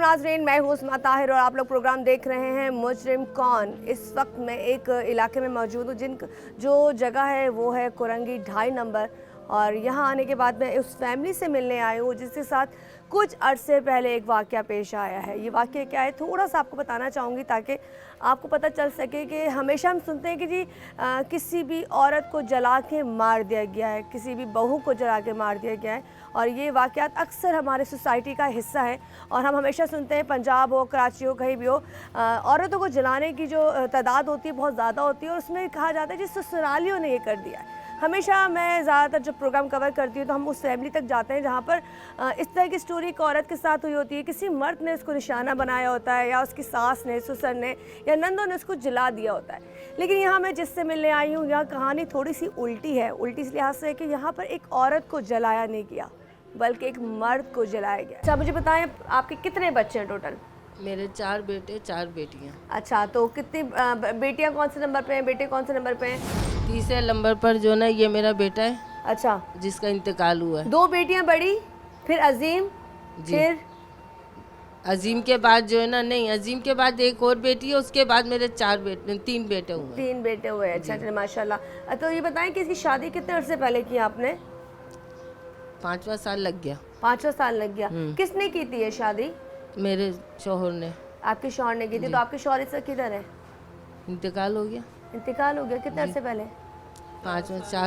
नाज़रीन, मैं हूँ उस्मा ताहिर और आप लोग प्रोग्राम देख रहे हैं मुजरिम कौन। इस वक्त मैं एक इलाके में मौजूद हूँ जो जगह है वो है कुरंगी 2.5 नंबर। और यहाँ आने के बाद मैं उस फैमिली से मिलने आई हूँ जिसके साथ कुछ अरसे पहले एक वाक़या पेश आया है। ये वाक़या क्या है थोड़ा सा आपको बताना चाहूँगी ताकि आपको पता चल सके कि हमेशा हम सुनते हैं कि जी किसी भी औरत को जला के मार दिया गया है, किसी भी बहू को जला के मार दिया गया है। और ये वाक़यात अक्सर हमारे सोसाइटी का हिस्सा है और हम हमेशा सुनते हैं पंजाब हो, कराची हो, कहीं भी हो, औरतों को जलाने की जो तादाद होती है बहुत ज़्यादा होती है और उसमें कहा जाता है जी ससुरालियों ने ये कर दिया है। हमेशा मैं ज़्यादातर जब प्रोग्राम कवर करती हूँ तो हम उस फैमिली तक जाते हैं जहाँ पर इस तरह की स्टोरी एक औरत के साथ हुई होती है, किसी मर्द ने उसको निशाना बनाया होता है या उसकी सास ने, ससुर ने या नंदों ने उसको जला दिया होता है। लेकिन यहाँ मैं जिससे मिलने आई हूँ यहाँ कहानी थोड़ी सी उल्टी है। उल्टी इस लिहाज से है कि यहाँ पर एक औरत को जलाया नहीं गया बल्कि एक मर्द को जलाया गया। अच्छा मुझे बताएं आपके कितने बच्चे हैं टोटल? मेरे 4 बेटे 4 बेटियां। अच्छा तो कितनी बेटियां कौन से नंबर पे हैं, बेटे कौन से नंबर पे हैं? तीसरे नंबर पर जो ना ये मेरा बेटा है। अच्छा जिसका इंतकाल हुआ है। 2 बेटियां बड़ी, फिर अजीम, फिर अजीम के बाद जो है ना, नहीं अजीम के बाद एक और बेटी है, उसके बाद मेरे 3 बेटे हुए। 3 बेटे हुए। अच्छा अच्छा माशाल्लाह। तो ये बताएं कि इसकी शादी कितने अर्से पहले की आपने? 5वां साल लग गया। 5वां साल लग गया। किसने की थी ये शादी? मेरे शौहर ने। आपके शौहर ने की थी। तो आपके शौहर इस वक्त किधर है? इंतकाल हो गया। इंतकाल हो गया कितने अर्से पहले? 4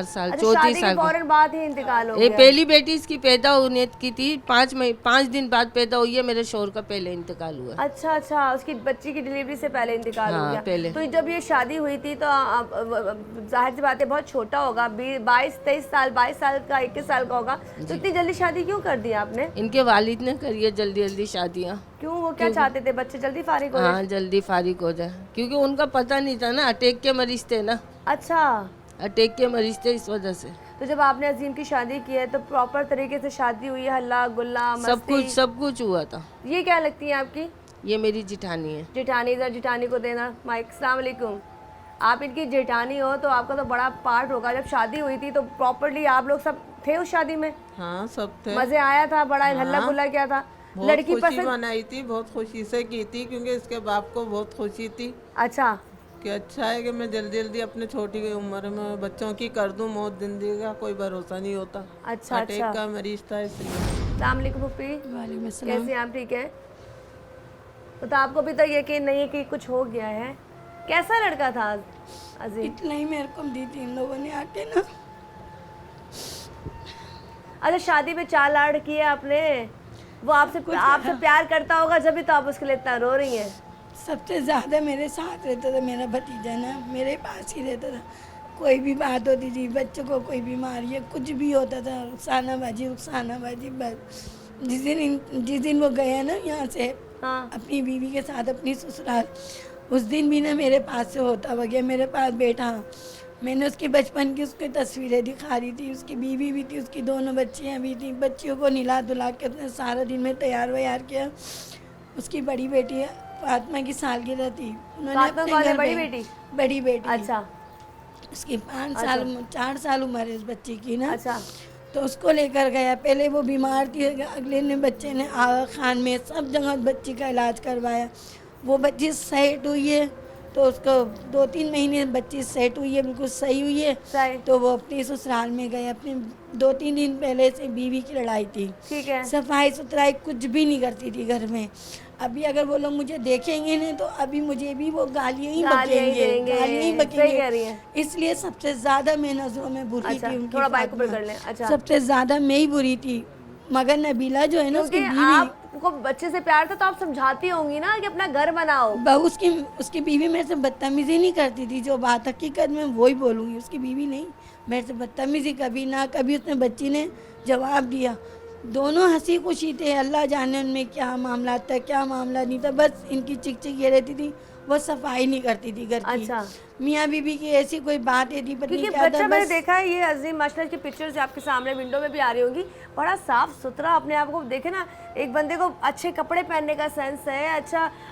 साल। अच्छा, 34 शादी साल के फौरन बाद ही इंतकाल हो ये गया। पहली बेटी इसकी पैदा होने की थी, 5 दिन बाद पैदा हुई है। मेरे शौहर का पहले इंतकाल हुआ। अच्छा अच्छा, उसकी बच्ची की डिलीवरी से पहले इंतकाल हो गया। पहले। तो जब ये शादी हुई थी तो जाहिर सी बात है बहुत छोटा होगा, 22-23 साल, 22 साल का, 21 साल का होगा। तो इतनी जल्दी शादी क्यों कर दी आपने? इनके वालिद ने करी है जल्दी जल्दी शादियाँ। क्यों, वो क्या चाहते थे बच्चे जल्दी फारिग हो जाए? हाँ जल्दी फारिग हो जाए, क्योंकि उनका पता नहीं था ना, अटैक के मरीज थे ना। अच्छा, अटैक के मरीज थे इस वजह से। तो जब आपने अजीम की शादी की है तो प्रॉपर तरीके से शादी हुई है, हल्ला गुल्ला मस्ती सब कुछ हुआ था। ये क्या लगती है आपकी? ये मेरी जिठानी है। जिठानी, जरा जिठानी को देना माइक। अस्सलाम वालेकुम। आप इनकी जेठानी हो तो आपका तो बड़ा पार्ट होगा। जब शादी हुई थी तो प्रॉपरली आप लोग सब थे उस शादी में? हाँ सब थे। मजे आया था? बड़ा हल्ला गुल्ला क्या था? लड़की खुशी पसंद मनाई थी, बहुत खुशी से की थी क्योंकि इसके बाप को बहुत खुशी थी अच्छा कि अच्छा है कि मैं जल्दी जल्दी अपने छोटी उम्र में बच्चों की कर दूं। मौत जिंदगी का कोई भरोसा नहीं होता। अच्छा अटैक का मरीज था इसलिए। अस्सलाम वालेकुम पुप्पी। वालेकुम अस्सलाम। कैसे हैं आप? ठीक है। तो आपको अभी तक यकीन नहीं है कि कुछ हो गया है? कैसा लड़का था अजीम? इतना ही मेरे को दी थी इन लोगों ने आके ना। अच्छा, शादी में 4 लाड़ किए आपने? वो आपसे प्यार करता होगा जब भी तो आप उसके लिए इतना रो रही हैं। सबसे ज़्यादा मेरे साथ रहता था मेरा भतीजा ना, मेरे पास ही रहता था। कोई भी बात होती थी, बच्चों को कोई बीमारी है, कुछ भी होता था, रुखसानाबाजी बस। जिस दिन वो गया ना यहाँ से, हाँ। अपनी बीवी के साथ अपनी ससुराल, उस दिन भी ना मेरे पास से होता हुआ गया, मेरे पास बैठा। मैंने उसकी बचपन की उसकी तस्वीरें दिखा रही थी, उसकी बीवी भी थी, उसकी 2 बच्चियाँ भी थी। बच्चियों को निला धुला के उसने सारा दिन में तैयार व्यार किया। उसकी बड़ी बेटी फातिमा की सालगिरह थी, उन्होंने अपने घर बड़ी बेटी। अच्छा, उसकी 4 साल उम्र है उस बच्ची की ना। अच्छा, तो उसको लेकर गया। पहले वो बीमार थी, अगले ने बच्चे ने आगा खान में सब जगह बच्ची का इलाज करवाया। वो बच्ची सेट हुई है तो उसको 2-3 महीने बच्ची सेट हुई है, बिल्कुल सही हुई है। तो वो अपने ससुराल में गए। अपने 2-3 दिन पहले से बीवी की लड़ाई थी। ठीक है। सफाई सुथराई कुछ भी नहीं करती थी घर में। अभी अगर वो लोग मुझे देखेंगे ना तो अभी मुझे भी वो गालियाँ ही बकेंगे। इसलिए सबसे ज्यादा मैं नजरों में बुरी थी उनकी। थोड़ा बाइक ऊपर कर लें। अच्छा, सबसे ज्यादा मैं ही बुरी थी। मगर नबीला जो है ना, उसकी बीवी, आपको बच्चे से प्यार था तो आप समझाती होंगी ना कि अपना घर बनाओ। बहू उसकी बीवी मेरे से बदतमीजी नहीं करती थी। जो बात हकीकत में वही बोलूँगी, उसकी बीवी नहीं मेरे से बदतमीजी कभी ना कभी उसने बच्ची ने जवाब दिया। दोनों हंसी खुशी थे। अल्लाह जाने उनमें क्या मामला था क्या मामला नहीं था। बस इनकी चिक ये रहती थी, वो सफाई नहीं करती थी घर की। अच्छा। मियाँ बीबी की ऐसी कोई बात है थी पता नहीं क्या था। मैंने देखा है ये अजीम माशाल्लाह की पिक्चर्स आपके सामने विंडो में भी आ रही होंगी। बड़ा साफ सुथरा अपने आप को देखे ना, एक बंदे को अच्छे कपड़े पहनने का सेंस है,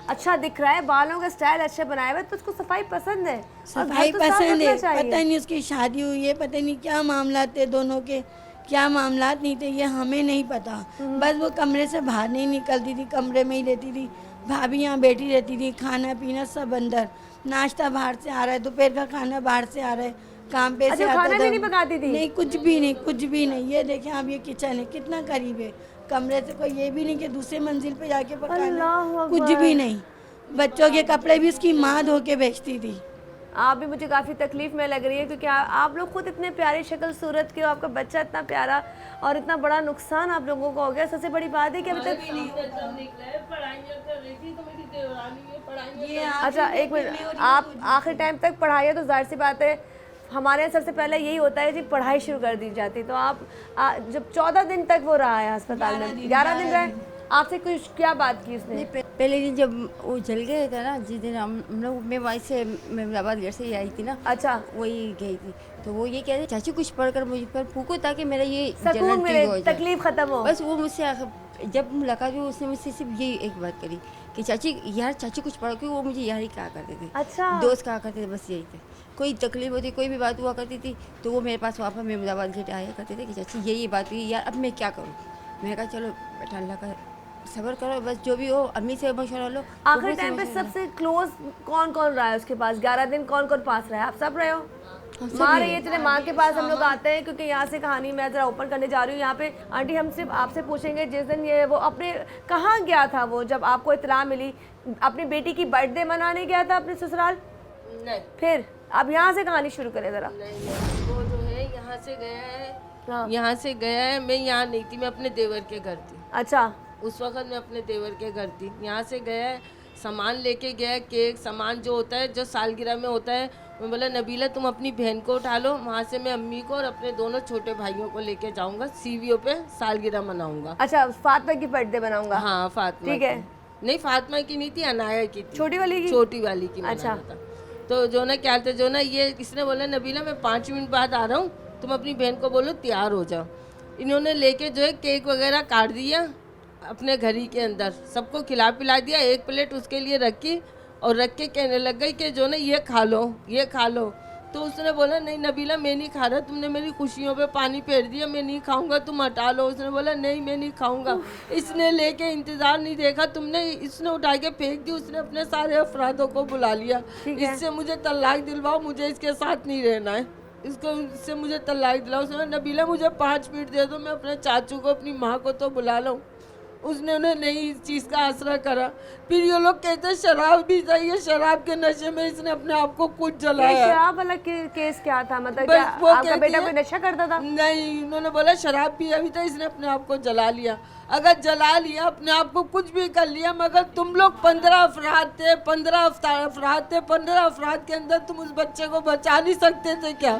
अच्छा दिख रहा है, बालों का स्टाइल अच्छे बनाए हुए, तो उसको सफाई पसंद है। सफाई पसंद है। पता नहीं उसकी शादी हुई है, पता नहीं क्या मामला थे दोनों के, क्या मामलात नहीं थे ये हमें नहीं पता। बस वो कमरे से बाहर नहीं निकलती थी, कमरे में ही रहती थी। भाभी यहाँ बैठी रहती थी, खाना पीना सब अंदर, नाश्ता बाहर से आ रहा है, दोपहर का खाना बाहर से आ रहा है, काम पे से अच्छा, आता खाना था। भी नहीं पकाती थी? नहीं, कुछ भी नहीं, कुछ भी नहीं। ये देखें आप, ये किचन है, कितना करीब है कमरे से, कोई ये भी नहीं कि दूसरे मंजिल पे जाके पकाना, अल्लाह कुछ अकबर। भी नहीं। बच्चों के कपड़े भी उसकी माँ धो के बेचती थी। आप भी मुझे काफ़ी तकलीफ में लग रही है, क्योंकि आप लोग खुद इतने प्यारी शक्ल सूरत के हो, आपका बच्चा इतना प्यारा और इतना बड़ा नुकसान आप लोगों को हो गया। सबसे बड़ी बात है कि अभी तक ये अच्छा एक मिनट, आप आखिर टाइम तक पढ़ाई है तो जाहिर सी बात है हमारे यहाँ सबसे पहले यही होता है कि पढ़ाई शुरू कर दी जाती। तो आप जब 14 दिन तक वो रहा है अस्पताल में, 11 दिन रहे, आपसे कुछ क्या बात की उसने? पहले दिन जब वो जल गए थे ना, जिस दिन हम लोग, मैं वहीं से महमूदाबाद घर से ही आई थी ना, अच्छा, वही गई थी, तो वो ये कह रहे चाची कुछ पढ़कर मुझ पर फूको ताकि मेरा ये सकून जलन ठीक मिले, हो जाए। तकलीफ खत्म हो। बस वो मुझसे जब मुलाकात हुई उसने मुझसे सिर्फ यही एक बात करी कि चाची यार, चाची कुछ पढ़ो, क्योंकि वो मुझे यार ही कहा करते थे, अच्छा, दोस्त कहा करते थे, बस यही थे। कोई तकलीफ होती, कोई भी बात हुआ करती थी तो वो मेरे पास वहाँ पर महमूदाबाद घर आया करते थे कि चाची ये बात हुई यार, अब मैं क्या करूँ। मैं कहा चलो बेटा अल्लाह का सब्र करो, बस जो भी हो अम्मी से मशवरा लो। आखिर टाइम पे सबसे क्लोज कौन कौन रहा है उसके पास? 11 दिन कौन कौन पास रहा है? आप सब रहे हो? माँ रही है, चले माँ के पास हम लोग आते हैं, क्योंकि यहाँ से कहानी मैं ज़रा ओपन करने जा रही हूँ। यहाँ पे आंटी हम सिर्फ आपसे पूछेंगे, जिस दिन ये वो अपने कहाँ गया था वो, जब आपको इत्तला मिली अपनी बेटी की बर्थडे मनाने गया था अपने ससुराल? नहीं फिर अब यहाँ से कहानी शुरू करें ज़रा। नहीं, वो जो है यहाँ से गया है, हाँ। यहाँ से गया है। मैं यहाँ नहीं थी, मैं अपने देवर के घर थी। अच्छा, उस वक्त मैं अपने देवर के घर थी। यहाँ से गया है, सामान लेके गया है, केक सामान जो होता है, जो सालगिरह में होता है। मैं बोला नबीला तुम अपनी बहन को उठा लो, वहाँ से मैं अम्मी को और अपने दोनों छोटे भाइयों को लेके जाऊँगा, सीवीओ पे सालगिरह मनाऊँगा। अच्छा, फातिमा की बर्थडे बनाऊंगा। हाँ फातिमा ठीक है। की। नहीं फातिमा की नहीं थी, अनाया की थी, छोटी वाली की? छोटी वाली की अच्छा। मनाना था। तो जो ना क्या था, जो ना ये इसने बोला नबीला मैं 5 मिनट बाद आ रहा हूँ, तुम अपनी बहन को बोलो तैयार हो जाओ। इन्होंने लेके जो है केक वगैरह काट दिया अपने घर ही के अंदर, सबको खिला पिला दिया, एक प्लेट उसके लिए रखी और रख के कहने लग गई कि जो ना ये खा लो, ये खा लो। तो उसने बोला नहीं नबीला मैं नहीं खा रहा, तुमने मेरी खुशियों पे पानी फेर दिया, मैं नहीं खाऊंगा, तुम हटा लो। उसने बोला नहीं मैं नहीं खाऊंगा। इसने लेके इंतजार नहीं देखा, तुमने इसने उठा के फेंक दी। उसने अपने सारे अफरादों को बुला लिया, इससे मुझे तलाक दिलवाओ, मुझे इसके साथ नहीं रहना है, इससे मुझे तलाक दिलाओ। उसने नबीला मुझे 5 मिनट दे दो, मैं अपने चाचू को अपनी माँ को तो बुला लूँ। उसने उन्हें नहीं इस चीज़ का आसरा करा। फिर ये लोग कहते हैं शराब भी चाहिए, शराब के नशे में इसने अपने आप को कुछ जलाया। शराब वाला केस क्या था? मतलब बस क्या वो आपका कहती बेटा है- कोई नशा करता था? नहीं, उन्होंने बोला शराब पिया भी था, इसने अपने आप को जला लिया। अगर जला लिया, अपने आप को कुछ भी कर लिया, मगर तुम लोग 15 अफराद थे, 15 अफराद थे, 15 अफराद के अंदर तुम उस बच्चे को बचा नहीं सकते थे क्या?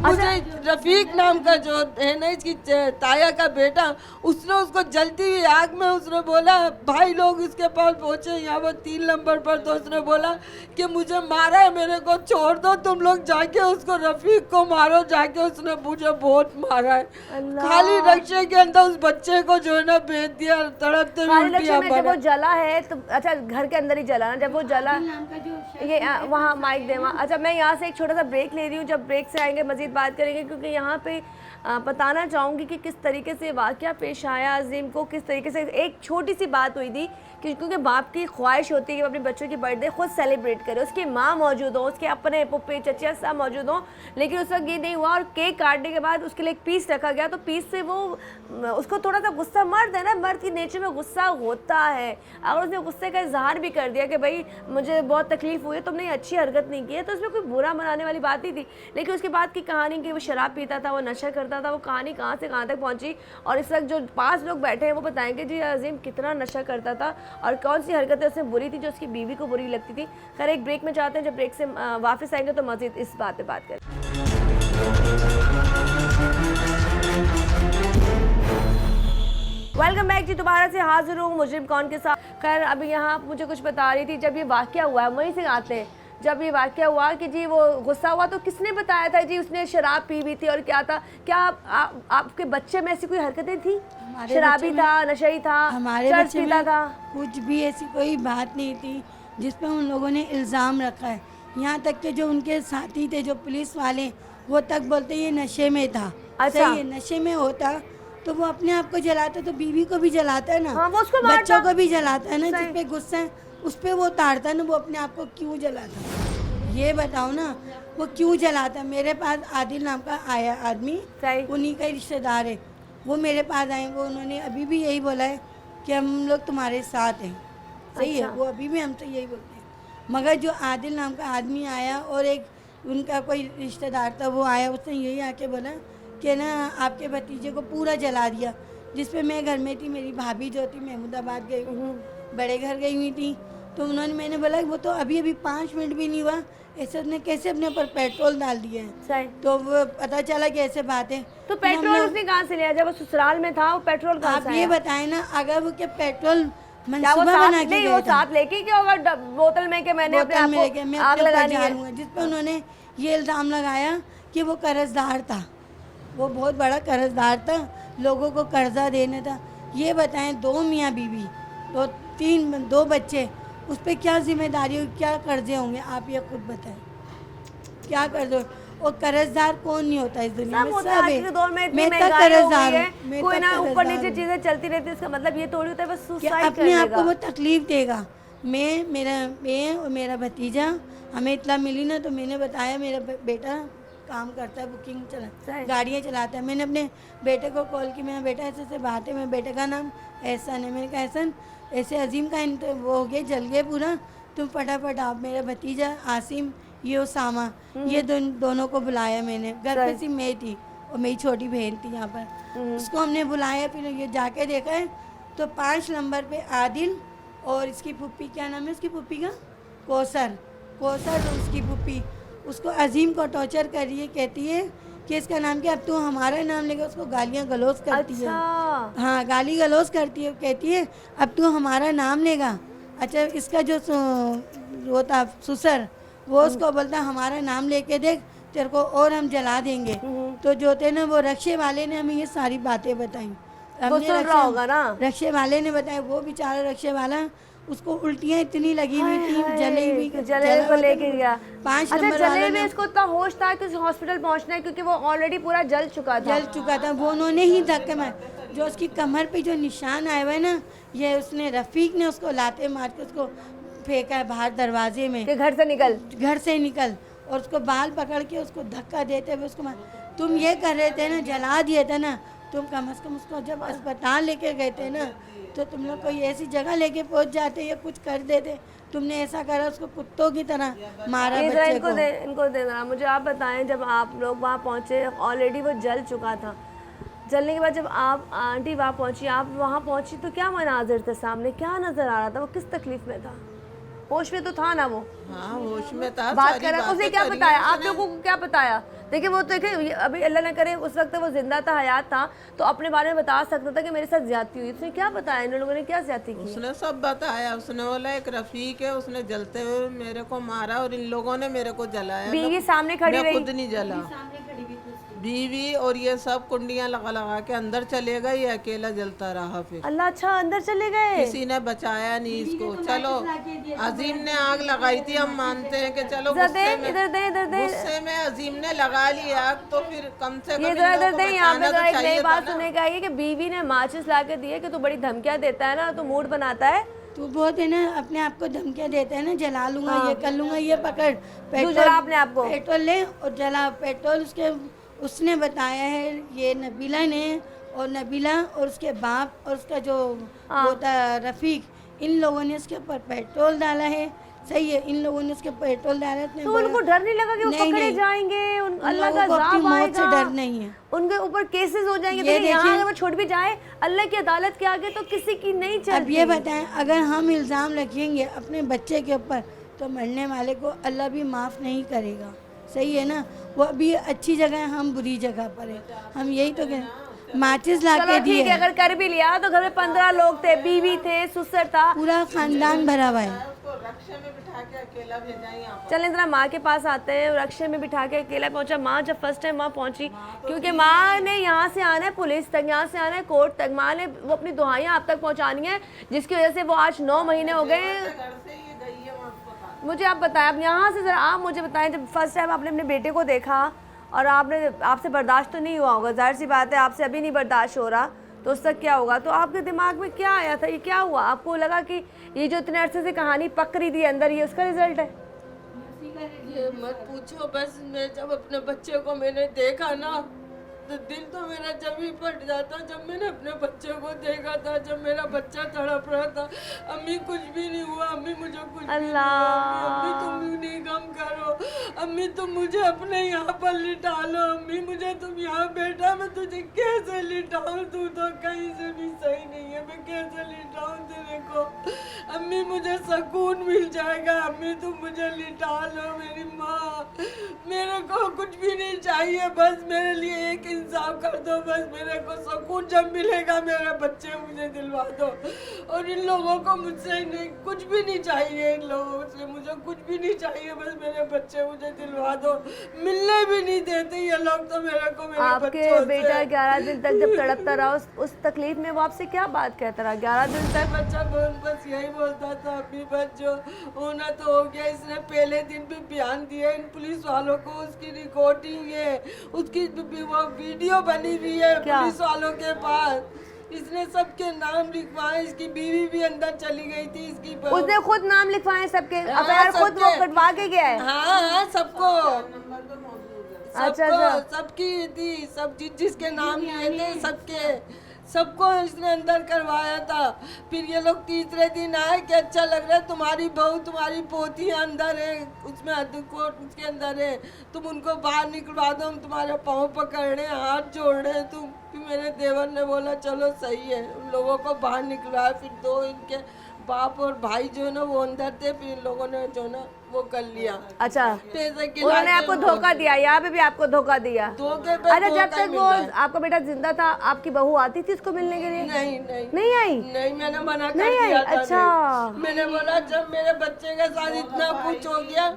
मुझे रफीक नाम का जो है ना इसकी ताया का बेटा, उसने उसको जलती हुई आग में उसने बोला, भाई लोग इसके पास पहुंचे यहाँ पर 3 नंबर पर, तो उसने बोला कि मुझे मारा है, मेरे को छोड़ दो, तुम लोग जाके उसको रफीक को मारो जाके, उसने मुझे बहुत मारा है। खाली रक्शे के अंदर उस बच्चे को जो है ना बेच दिया, तड़पते हुए उल्टियां में जब वो बना। जला है तो अच्छा घर के अंदर ही जला ना, जब वो जला ये वहाँ माइक दे वहाँ। अच्छा मैं यहाँ से एक छोटा सा ब्रेक ले रही हूँ, जब ब्रेक से आएंगे मजीद बात करेंगे, क्योंकि यहाँ पे बताना चाहूँगी कि किस तरीके से वाक़या पेश आया अजीम को, किस तरीके से एक छोटी सी बात हुई थी क्योंकि बाप की ख्वाहिश होती है कि अपने बच्चों की बर्थडे खुद सेलिब्रेट करे, उसकी माँ मौजूद हो, उसके अपने पुप्पे चचिया सब मौजूद हों, लेकिन उस वक्त ये नहीं हुआ। और केक काटने के बाद उसके लिए एक पीस रखा गया, तो पीस से वो उसको थोड़ा सा गुस्सा, मर्द है ना, मर्द की नेचर में गुस्सा होता है। अगर उसने गुस्से का इजहार भी कर दिया कि भाई मुझे बहुत तकलीफ हुई है, तुमने अच्छी हरकत नहीं की है, तो उसमें कोई बुरा मनाने वाली बात नहीं थी। लेकिन उसके बाद की कहानी कि वो शराब पीता था, वो नशा करता था, वो कहानी कहाँ से कहाँ तक पहुँची। और इस वक्त जो 5 लोग बैठे हैं वो बताएंगे जी अजीम कितना नशा करता था और कौन सी हरकतें उससे बुरी थी जो उसकी बीवी को बुरी लगती थी। खैर एक ब्रेक में जाते हैं, जब ब्रेक से वापस आएंगे तो मज़ीद इस बात पे बात करें। वेलकम बैक जी, दोबारा से हाजिर हूँ मुजरिम कौन के साथ। खैर अभी यहाँ आप मुझे कुछ बता रही थी, जब ये वाक़या हुआ है वहीं से आते हैं, जब ये वाक़या हुआ कि जी वो गुस्सा हुआ तो किसने बताया था जी उसने शराब पी भी थी और क्या था? क्या आपके बच्चे में ऐसी कोई हरकतें थी? शराबी था, नशई था, हमारे चर्च बच्चे पीता में था? कुछ भी ऐसी कोई बात नहीं थी जिस पे उन लोगों ने इल्ज़ाम रखा है। यहाँ तक कि जो उनके साथी थे, जो पुलिस वाले, वो तक बोलते ये नशे में था। अच्छा। सही है, नशे में होता तो वो अपने आप को जलाता, तो बीवी को भी जलाता है ना, हाँ, वो उसको मारता। बच्चों को भी जलाता है ना, सही। जिस पे गुस्सा है उस पे वो ताड़ता है ना, वो अपने आप को क्यों जलाता, ये बताओ ना, वो क्यों जलाता। मेरे पास आदिल नाम का आया आदमी, सही। उन्हीं का ही रिश्तेदार है, वो मेरे पास आए, वो उन्होंने अभी भी यही बोला है कि हम लोग तुम्हारे साथ हैं। सही है, अच्छा। वो अभी भी हमसे यही बोलते हैं। मगर जो आदिल नाम का आदमी आया और एक उनका कोई रिश्तेदार था, वो आया, उसने यही आके बोला कि ना आपके भतीजे को पूरा जला दिया। जिस पे मैं घर में थी, मेरी भाभी जो थी महमूदाबाद गई हुई, बड़े घर गई हुई थी, तो उन्होंने, मैंने बोला वो तो अभी अभी 5 मिनट भी नहीं हुआ, ऐसे उसने कैसे अपने ऊपर पेट्रोल डाल दिया है। सही। तो वो पता चला कि ऐसे बात है। तो हम पेट्रोल लोग- उसने कहाँ से लिया? जब वो ससुराल में था, वो पेट्रोल कहाँ आप से ये आया? बताएं ना, अगर वो क्या पेट्रोल क्या वो मनसूबा साथ बना के नहीं, गया वो था? साथ लेके क्या होगा बोतल में, कि मैंने अपने बोतल में लेके आप मैं को आग अपने ऊपर लगानी जा है? लूँगा, जिस पे उन्होंने ये इल्ज़ाम लगाया कि वो कर्जदार था, वो बहुत बड़ा कर्जदार था, लोगों को कर्जा देने था। ये बताएं, 2 मियाँ बीवी, 2 बच्चे, उस पर क्या जिम्मेदारी हो, क्या कर्जे होंगे, आप ये खुद बताएं, क्या कर्जे हो? और कर्जदार कौन नहीं होता इस दुनिया सब में, होता है। सब आज है। के दौर में इतनी मैं तो महंगाई हो कर्जदार गई है, हूँ, मैं कोई तो ना ऊपर कर्जदार नीचे हूँ। चीजें चलती रहती है, इसका मतलब ये थोड़ी होता है बस कि सुसाइड अपने आप कर को वो लेगा। तकलीफ देगा। मैं और मेरा भतीजा, हमें इतना मिली ना, तो मैंने बताया मेरा बेटा काम करता है, बुकिंग सही। गाड़ियाँ चलाता है। मैंने अपने बेटे को कॉल की, मेरा बेटा ऐसे ऐसे बात है, मेरे बेटे का नाम एहसन है। मैंने कहा एहसन, ऐसे अजीम का वो हो गया, जल गया पूरा, तुम फटाफट आप। मेरा भतीजा आसिम, ये उसामा, ये दोनों को बुलाया मैंने। घर पे सिर्फ मैं थी और मेरी छोटी बहन थी यहाँ पर, उसको हमने बुलाया। फिर ये जाके देखा है तो 5 नंबर पे आदिल और इसकी पुप्पी, क्या नाम है उसकी पुप्पी का, कौसर और उसकी पुप्पी उसको अजीम को टॉर्चर कर रही है, कहती है कि इसका नाम क्या, अब तू हमारा नाम लेगा, उसको गालियाँ गलौज करती है। अच्छा। हाँ, गाली गलौज करती है, कहती है अब तू हमारा नाम लेगा। अच्छा, इसका जो वो था ससुर, वो उसको बोलता हमारा नाम लेके देख, तेरे को और हम जला देंगे। तो जो थे ना वो रक्शे वाले ने हमें ये सारी बातें बताई। वो सुन रहा होगा ना? रक्शे वाले ने बताया, वो बेचारा रक्शे वाला, उसको उल्टियाँ इतनी लगी हुई थी, जलेबी को लेके गया। 5 अच्छा, नंबर वाला जलेबी में ने इसको इतना होश था कि हॉस्पिटल पहुंचना है, क्योंकि वो ऑलरेडी पूरा जल चुका था। जल चुका था। वो उन्होंने ही धक्के मार, जो उसकी कमर पे जो निशान आए हुए ना, ये उसने रफ़ीक ने उसको लाते मार के उसको फेंका है बाहर दरवाजे में, कि घर से निकल। घर से निकल, और उसको बाल पकड़ के उसको धक्का देते हुए उसको मार। तुम ये कर रहे थे ना, जला दिए थे ना, तुम कम से कम उसको जब अस्पताल लेके गए थे ना, तो तुम लोग कोई ऐसी जगह लेके पहुंच जाते या कुछ कर देते। तुमने ऐसा करा, उसको कुत्तों की तरह मारा बच्चे इनको को। इनको देना। मुझे आप बताएं, जब आप लोग वहाँ पहुँचे, ऑलरेडी वो जल चुका था, जलने के बाद जब आप आंटी वहाँ पहुँची, आप वहाँ पहुँची, तो क्या मनाजिर थे सामने, क्या नज़र आ रहा था? वो किस तकलीफ में था? होश में तो था ना वो? हाँ, होश में था। बात सारी कर रहा, बातें उसे क्या करी बताया? आप उसने। लोगों को क्या बताया? देखिए, वो तो देखिए, अभी अल्लाह न करे उस वक्त वो जिंदा था, हयात था, तो अपने बारे में बता सकता था कि मेरे साथ ज्यादती हुई। उसने क्या बताया? इन लोगों ने क्या ज्यादती की? उसने सब बताया। उसने बोला एक रफीक है, उसने जलते हुए मेरे को मारा और इन लोगों ने मेरे को जलाया। बीवी सामने खड़ी मैं रही। खुद नहीं जला। बीवी और ये सब कुंडियां लगा लगा के अंदर चले गए, ये अकेला जलता रहा। फिर अल्लाह, अच्छा, अंदर चले गए। किसी ने बचाया नहीं इसको। चलो, अजीम ने आग लगाई थी, हम मानते हैं कि चलो इधर दे, गुस्से में, इधर दे, इधर दे। गुस्से में अजीम ने लगा ली आग, तो फिर कम से कम ये इन जरा लोगों इधर को दे। यहाँ पे बचाना जरा तो एक नई चाहिए था बात ना। सुनने का है कि बीवी ने माचिस ला के दी है कि तू बड़ी धमकियां देता है ना, तो मूड बनाता है। तू बहुत है ना, अपने आप को धमकियाँ देता है ना, जला लूंगा, ये कर लूंगा, ये पकड़ जला अपने आप को। पेट्रोल ले और जला पेट्रोल। उसने बताया है, ये नबीला ने, और नबीला और उसके बाप और उसका जो वो था रफ़ीक, इन लोगों ने उसके ऊपर पेट्रोल डाला है। सही है, इन लोगों ने उसके पेट्रोल डाला है। तो उनको डर नहीं लगा कि वो नहीं, पकड़े नहीं। जाएंगे? अल्लाह लोगों का को अपनी अज़ाब मौत से आएगा, डर नहीं है। उनके ऊपर केसेस हो जाएंगे। ये देखिए, यहाँ देखिए- अगर वो छूट भी जाए अल्लाह की अदालत के आगे, तो किसी की नहीं अब चलती। ये बताएं, अगर हम इल्ज़ाम रखेंगे अपने बच्चे के ऊपर, तो मरने वाले को अल्लाह भी माफ़ नहीं करेगा। सही है ना? वो अभी अच्छी जगह है, हम बुरी जगह पर है। हम यही तो कहें, माचिस ला चलो के ठीक दिए, है, अगर कर भी लिया तो घर में 15 लोग थे, बीवी थे, ससुर था। पूरा खानदान भरा हुआ है। उसको रक्शे में बिठा के अकेला भेजा यहाँ पर। चलें जरा माँ के पास आते हैं। रक्शे में बिठा के अकेला पहुंचा। माँ जब फर्स्ट टाइम वहाँ पहुंची, क्योंकि माँ ने यहाँ से आना है पुलिस तक, यहाँ से आना है कोर्ट तक, माँ ने वो अपनी दुआएं आप तक पहुँचानी है, जिसकी वजह से वो आज 9 महीने हो गए। घर से ये गई है वहाँ अस्पताल। मुझे आप बताएं, अब यहाँ से ज़रा आप मुझे बताएं, जब फर्स्ट टाइम आपने अपने बेटे को देखा और आपने आपसे बर्दाश्त तो नहीं हुआ होगा, जाहिर सी बात है आपसे अभी नहीं बर्दाश्त हो रहा, तो उस तक क्या होगा। तो आपके दिमाग में क्या आया था, ये क्या हुआ? आपको लगा कि ये जो इतने अरसे से कहानी पक रही थी अंदर, ये उसका रिजल्ट है? ये मत पूछो, बस मैं जब अपने बच्चे को मैंने देखा ना तो दिल तो मेरा जब ही फट जाता जब मैंने अपने बच्चे को देखा था, जब मेरा बच्चा तड़प रहा था। अम्मी कुछ भी नहीं हुआ, अम्मी मुझे कुछ भी नहीं हुआ, अम्मी तुम नहीं गम करो, अम्मी तुम मुझे अपने यहाँ पर लिटा लो, अम्मी मुझे तुम यहाँ बैठा, मैं तुझे कैसे लिटाऊँ, तू तो कहीं से भी सही नहीं है, मैं कैसे लिटाऊँ तेरे को, अम्मी मुझे सुकून मिल जाएगा, अम्मी तुम मुझे लिटा लो मेरी माँ, मेरे को कुछ भी नहीं चाहिए, बस मेरे लिए एक इंसाफ कर दो, बस मेरे को सुकून जब मिलेगा मेरे बच्चे मुझे दिलवा दो। और इन लोगों को मुझसे नहीं कुछ भी नहीं चाहिए, इन लोगों से मुझे कुछ भी नहीं चाहिए, बस मेरे बच्चे मुझे दिलवा दो। मिलने भी नहीं देते ये लोग तो मेरे को मेरे आपके बेटा 11 दिन तक जब तड़पता रहा उस तकलीफ में वो आपसे क्या बात कहता रहा 11 दिन तक? बच्चा बस यही बोलता था, अभी बस जो होना तो हो गया। इसने पहले दिन भी बयान दिया इन पुलिस वालों को, उसकी रिकॉर्डिंग है, उसकी वो वीडियो बनी हुई है पुलिस वालों के पास, इसने सबके नाम लिखवाए, इसकी बीवी भी अंदर चली गई थी, इसकी उसने खुद नाम लिखवाए सबके, अफआईआर खुद वो कटवा के गया है? हाँ सबको, अच्छा सबकी थी, सब जिसके नाम लिए थे सबको इसने अंदर करवाया था। फिर ये लोग तीसरे दिन आए कि अच्छा लग रहा है, तुम्हारी बहू तुम्हारी पोती अंदर है, उसमें उसके अंदर है, तुम उनको बाहर निकलवा दो, हम तुम्हारे पाँव पकड़ रहे हैं, हाथ जोड़ रहे हैं तुम। फिर मेरे देवर ने बोला चलो सही है, उन लोगों को बाहर निकलवाया। फिर दो इनके बाप और भाई जो है ना वो अंदर थे, फिर इन लोगों ने जो ना वो कर लिया। अच्छा, पैसे के उन्होंने आपको धोखा दिया, यहाँ पे भी आपको धोखा दिया? धोखे पे अच्छा, जब तक वो आपका बेटा जिंदा था आपकी बहू आती थी उसको मिलने के लिए? नहीं आई? नहीं, मैंने मना कर नहीं आई? दिया था। अच्छा, मैंने बोला जब मेरे बच्चे के साथ इतना कुछ हो गया,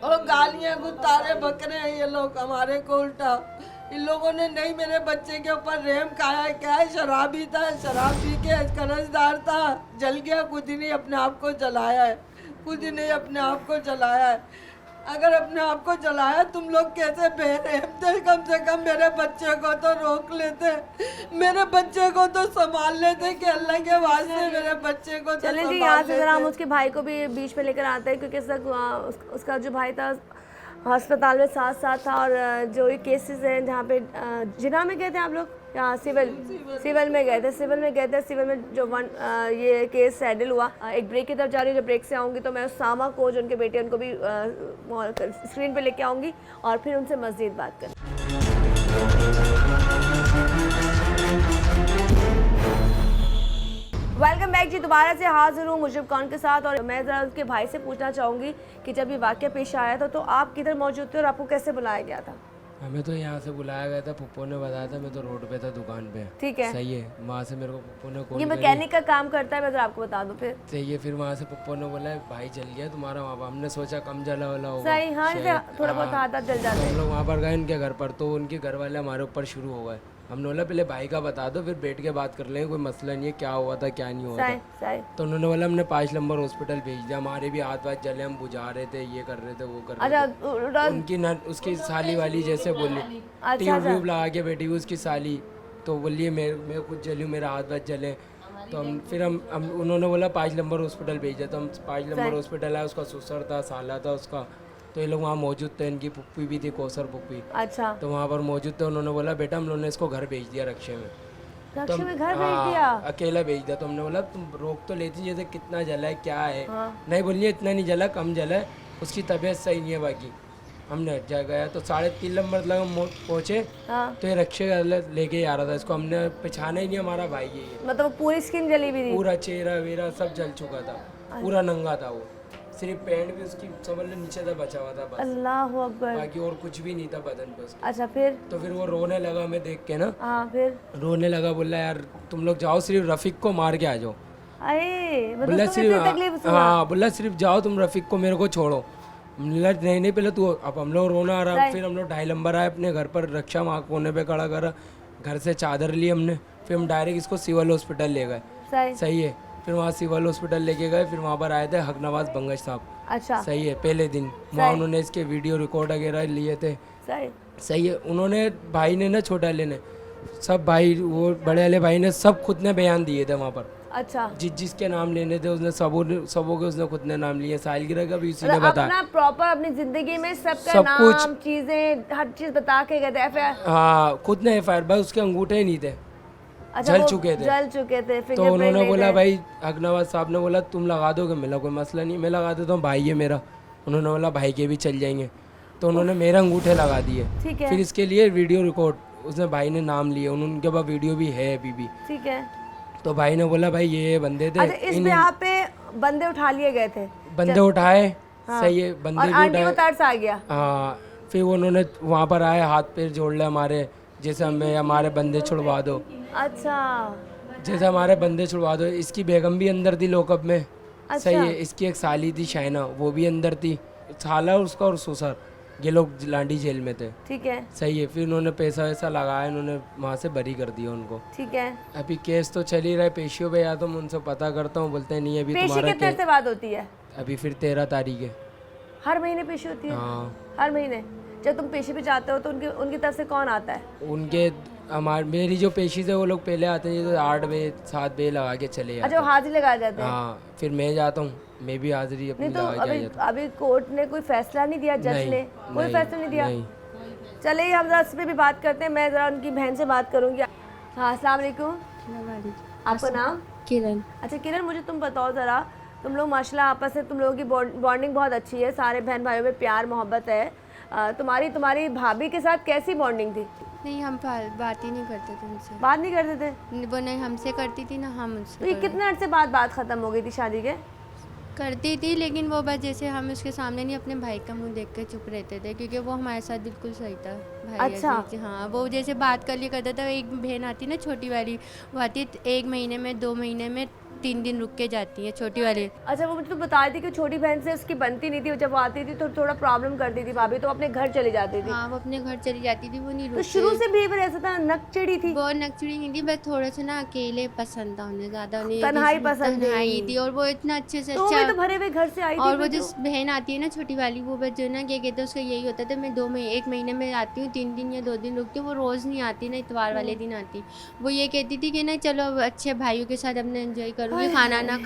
और गालियां गुस्तारे बकरे हैं ये लोग हमारे को उल्टा। इन लोगों ने नहीं मेरे बच्चे के ऊपर रहम खाया, क्या है शराबी था, शराब पी के कर्जदार था, जल गया, खुद ही नहीं अपने आप को जलाया है, खुद ही नहीं अपने आप को जलाया है। अगर अपने आप को जलाया तुम लोग कैसे बेरहम थे, कम से कम मेरे बच्चे को तो रोक लेते, मेरे बच्चे को तो संभाल लेते कि अल्लाह के वास्ते मेरे बच्चे को तो चलें जी, यहाँ से जरा हम उसके भाई को भी बीच में लेकर आते हैं, क्योंकि उसका जो भाई था अस्पताल में साथ साथ था। और जो ये केसेस हैं जहाँ पे जिना में गए थे आप लोग, यहाँ सिविल में गए थे, सिविल में जो ये केस हैंडल हुआ। एक ब्रेक की तरफ जा रही है, जब ब्रेक से आऊँगी तो मैं उसामा को जो उनके बेटे उनको भी स्क्रीन पे लेके आऊँगी और फिर उनसे मज़ीद बात करें। वेलकम बैक जी, दोबारा से हाजिर हूँ मुजरिम कौन के साथ। और मैं ज़रा उसके भाई से पूछना चाहूँगी कि जब ये वाक़या पेश आया था तो आप किधर मौजूद थे और आपको कैसे बुलाया गया था? हमें तो यहाँ से बुलाया गया था, पप्पू ने बताया था, मैं तो रोड पे था दुकान पे। ठीक है, सही है। वहाँ से मेरे को पप्पू ने कॉल, ये मैकेनिक का काम करता है, मैं अगर आपको बता दूँ फिर। सही है। फिर वहाँ से पप्पू ने बोला भाई जल गया तुम्हारा वहाँ पर, हमने सोचा कम जला वाला होगा। सही, हाँ, थोड़ा बहुत हाथ जल जाता है। हम लोग वहाँ पर गए उनके घर पर, तो उनके घर वाले हमारे ऊपर शुरू हो गए। हमने बोला पहले भाई का बता दो, फिर बैठ के बात कर लेंगे, कोई मसला नहीं है, क्या हुआ था क्या नहीं हुआ था। तो उन्होंने बोला हमने 5 नंबर हॉस्पिटल भेज दिया, हमारे भी हाथ वाथ जले, हम बुझा रहे थे, ये कर रहे थे, वो कर रहे थे। उनकी उसकी साली वाली जैसे बोली, ट्यूब लगा के बैठी हुई उसकी साली, तो बोलिए मैं कुछ जली, मेरा हाथ वाथ जले। तो हम उन्होंने बोला 5 नंबर हॉस्पिटल भेज दिया। तो हम 5 नंबर हॉस्पिटल आया, उसका ससुर था, साला था उसका, तो ये लोग वहाँ मौजूद थे, इनकी पुप्पी भी थी, कौसर पुप्पी। अच्छा, तो वहाँ पर मौजूद थे। उन्होंने बोला बेटा हम लोगों ने इसको घर भेज दिया, रक्षे में। रक्षे में घर भेज दिया? अकेला भेज दिया। तो हमने बोला तुम रोक तो लेती जैसे कितना जला है क्या है। नहीं बोलिए इतना नहीं जला, कम जला है, उसकी तबीयत सही नहीं है बाकी। हमने गया तो 3.5 नंबर तक हम पहुँचे, तो ये रक्षे लेके आ रहा था, इसको हमने पहचाना ही नहीं हमारा भाई है। मतलब पूरी स्किन जली हुई थी? पूरा चेहरा वेरा सब जल चुका था, पूरा नंगा था वो, सिर्फ पैंट भी उसकी समझ लो नीचे तक बचा हुआ था बस, अल्लाह अकबर, बाकी और कुछ भी नहीं था बदन पे उसके। अच्छा, फिर? तो फिर वो रोने लगा, मैं देख के ना, फिर रोने लगा, बोला यार तुम लोग जाओ, सिर्फ रफीक को मार के आ जाओ। बोला सिर्फ बोला सिर्फ जाओ तुम, रफीक को मेरे को छोड़ो। नहीं पहले तू, अब हम लोग रोना आ रहा। फिर हम लोग 2.5 नंबर आए अपने घर पर, रक्षा वहाँ कोने पे खड़ा करा, घर से चादर ली हमने, फिर हम डायरेक्ट इसको सिविल हॉस्पिटल ले गए। सही है। फिर वहाँ सिविल हॉस्पिटल लेके गए, फिर वहाँ पर आए थे हक नवाज बंगश साहब। अच्छा सही है, पहले दिन वहाँ उन्होंने इसके वीडियो रिकॉर्ड वगैरह लिए थे। सही सही है, उन्होंने भाई ने ना, छोटे वाले ने, सब भाई, वो बड़े वाले भाई ने सब खुद ने बयान दिए थे वहाँ पर। अच्छा जिसके नाम लेने थे उसने सबों के उसने खुद ने नाम लिए। साहिलगिरा का भी उसी ने मतलब बताया। अपना प्रॉपर अपनी जिंदगी में सबका सब नाम कुछ। चीजें हर चीज बता के गए थे एफआईआर। हाँ, खुद ने एफआईआर, बस उसके अंगूठे ही नहीं थे, अच्छा जल वो चुके थे। जल चुके थे, तो fingerprint उन्होंने नहीं बोला थे। भाई, हक नवाज साहब ने बोला तुम लगा दोगे? मिला कोई मसला नहीं, मैं लगा देता हूँ, भाई है मेरा। उन्होंने बोला भाई के भी चल जाएंगे, तो उन्होंने मेरे अंगूठे लगा दिए। ठीक है फिर इसके लिए वीडियो रिकॉर्ड उसने भाई ने नाम लिए, उनके पास वीडियो भी है अभी भी। ठीक है। तो भाई ने बोला भाई ये बंदे थे। अच्छा इस पे यहाँ पे बंदे उठा लिए गए थे, बंदे उठाए। हाँ। सही है, बंदे और भी आंटी को उठाए। तरस आ गया। हाँ, फिर उन्होंने वहाँ पर आए, हाथ पैर जोड़ ले हमारे, जैसे हमें हमारे बंदे छुड़वा दो, अच्छा जैसे हमारे बंदे छुड़वा दो। इसकी बेगम भी अंदर थी लॉकअप में। सही है, इसकी एक साली थी शाइना, वो भी अंदर थी, साला उसका और ससुर, ये लोग लांडी जेल में थे। ठीक है सही है, फिर उन्होंने पैसा वैसा लगाया, उन्होंने वहाँ से बरी कर दिया उनको। ठीक है। अभी केस तो चल ही रहा है पेशियों पे, या तो मैं उनसे पता करता हूँ, बोलते हैं नहीं अभी पेशी तुम्हारा कितने केस से बात होती है? अभी फिर 13 तारीख है। हर महीने पेशी होती है? हाँ, हर महीने। जब तुम पेशी पे जाते हो तो उनकी उनकी तरफ से कौन आता है? उनके मेरी जो पेशी है वो लोग पहले आते हैं, तो 8 बजे 7 बजे लगा के चले जाते अच्छा वो हाजिरी लगा जाते हैं। हैं? हाँ, फिर मैं जाता हूँ, मैं भी हाजिरी अपनी नहीं तो लगा के आ अभी जाता हूँ। अभी कोर्ट ने कोई फैसला नहीं दिया, जज नहीं, ने कोई नहीं, फैसला नहीं दिया? नहीं। चलिए हम जरा इस पे भी बात करते हैं, मैं जरा उनकी बहन से बात करूंगी। हाँ अस्सलाम वालेकुम, आपका नाम? किरण। अच्छा किरण, मुझे तुम बताओ ज़रा, तुम लोग माशाल्लाह आपस में तुम लोगों की बॉन्डिंग बहुत अच्छी है, सारे बहन भाइयों में प्यार मोहब्बत है। तुम्हारी भाभी के साथ कैसी बॉन्डिंग थी? नहीं, हम बात ही नहीं करते थे उनसे। बात नहीं करते थे? वो नहीं हमसे करती थी ना हम तो उससे ये कितने अर्से से बात ख़त्म हो गई थी शादी के? करती थी, लेकिन वो बस जैसे हम उसके सामने नहीं अपने भाई का मुंह देख के चुप रहते थे, क्योंकि वो हमारे साथ बिल्कुल सही था भाई। अच्छा। हाँ, वो जैसे बात कर लिया करता था। एक बहन आती ना छोटी वाली, वो आती 1 महीने में 2 महीने में 3 दिन रुक के जाती है छोटी वाली। अच्छा वो मुझे तो बता रही थी कि छोटी बहन से उसकी बनती नहीं थी, जब वो आती थी तो थोड़ा प्रॉब्लम करती थी भाभी, तो अपने घर चली जाती थी। हाँ, वो अपने घर चली जाती थी, वो नहीं तो रुकती। शुरू से बिहेवियर ऐसा था, नकचड़ी थी? वो नकचड़ी नहीं थी, बस थोड़ा सा ना अकेले पसंद था उन्हें, ज़्यादा उन्हें तन्हाई पसंद थी। तन्हाई थी। और वो इतना अच्छे से तो वो भी तो भरे हुए घर से आई थी और वो फिर जिस बहन आती है ना छोटी वाली, वो बस जो ना क्या कहते हैं उसका यही होता था, मैं 1 महीने में आती हूँ, 3 दिन या 2 दिन रुकती हूँ। वो रोज़ नहीं आती ना, इतवार वाले दिन आती। वो ये कहती थी कि ना चलो अब अच्छे भाइयों के साथ अपने एंजॉय करूँगी, खाना ना